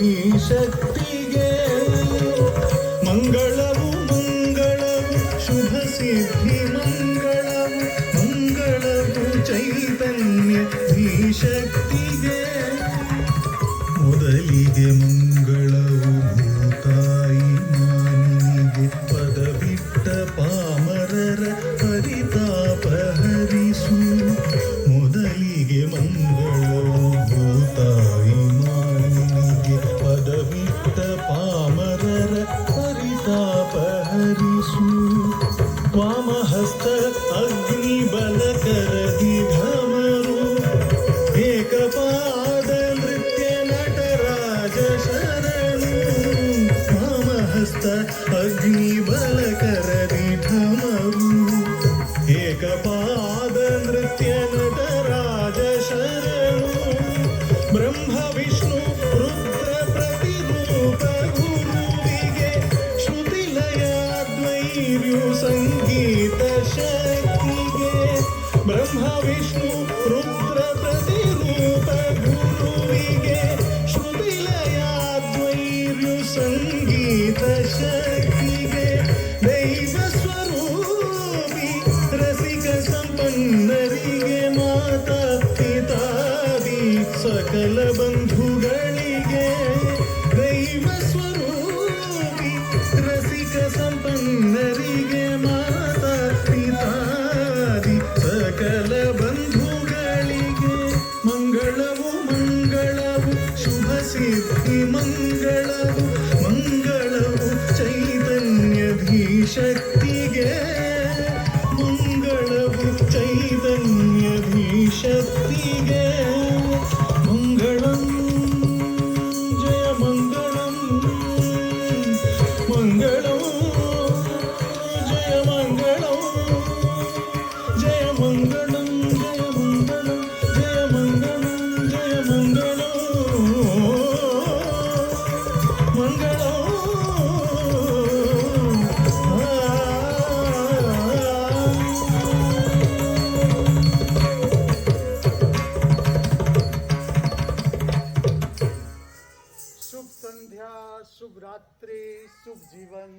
ಧೀಶಕ್ತಿಗೆ ಮಂಗಳವು ಮಂಗಳವು ಶುಭ ಸಿದ್ಧಿ ಮಂಗಳವು ಮಂಗಳವು ಚೈತನ್ಯ ಧೀಶಕ್ತಿಗೆ ಮೊದಲಿಗೆ ಮಂಗಳವು ಭೂತಾಯಿ ಮಾನಿಗೆ ಪದವಿಟ್ಟ ಪಾಮರರ ಪರಿತಾಪ ಹರಿಸು ಮೊದಲಿಗೆ ಮಂಗಳವು ಭೂತಾಯಿ ಮಾನಿಗೆ ಪದವಿಟ್ಟ ಪಾಮರರ ಪರಿತಾಪ ಹರಿಸು ವಾಮಹಸ್ತ ಅಗ್ನಿ ಬಲಕರದಿ ಘಮರು ಏಕಪಾದ ನೃತ್ಯ ನಟರಾಜ ಶರಣು ವಾಮಹಸ್ತ ಅಗ್ನಿ ಬಲಕರದಿ ಘಮರು ಏಕಪಾದ ನೃತ್ಯ ನಟರಾಜ ಶರಣು ಬ್ರಹ್ಮ ವಿಷ್ಣು ರುದ್ರ ಪ್ರತಿರೂಪ ಗುರುವಿಗೆ ಶ್ರುತಿಲಯಾದ್ವೈರ್ಯು ಸಂಗೀತ ಶಕ್ತಿಗೆ ಬ್ರಹ್ಮ ವಿಷ್ಣು ರುದ್ರ ಪ್ರತಿರೂಪ ಗುರುವಿಗೆ ಶ್ರುತಿಲಯಾದ್ವೈರ್ಯು ಸಂಗೀತ ಶಕ್ತಿಗೆ ದೈವ ಸ್ವರೂಪಿ ರಸಿಕ ಸಂಪನ್ನರಿಗೆ ಮಾತಾ ಪಿತಾದಿ ಸಕಲ ಬಂಧುಗಳಿಗೆ ದೈವ ಸ್ವರೂಪಿ ರಸಿಕ ಸಂಪನ್ನರಿಗೆ ಮಾತಾ ಪಿತಾದಿ ಸಕಲ ಬಂಧುಗಳಿಗೆ ಮಂಗಳವು ಮಂಗಳವು ಶುಭ ಸಿದ್ಧಿ ಮಂಗಳವು ಮಂಗಳವು ಚೈತನ್ಯ ಧೀಶಕ್ತಿಗೆ ಮಂಗಳವು ಚೈತನ್ಯ ಧೀಶಕ್ತಿಗೆ ಮಂಗಳಂ ಜಯ ಮಂಗಳಂ ಮಂಗಳಂ ಜಯ ಮಂಗಳಂ ಜಯ ಮಂಗಳಂ ಜಯ ಮಂಗಳಂ ಜಯ ಮಂಗಳಂ ಜಯ ಮಂಗಳಂ ಮಂಗಳಂ शुभ संध्या, शुभ रात्रि, शुभ जीवन।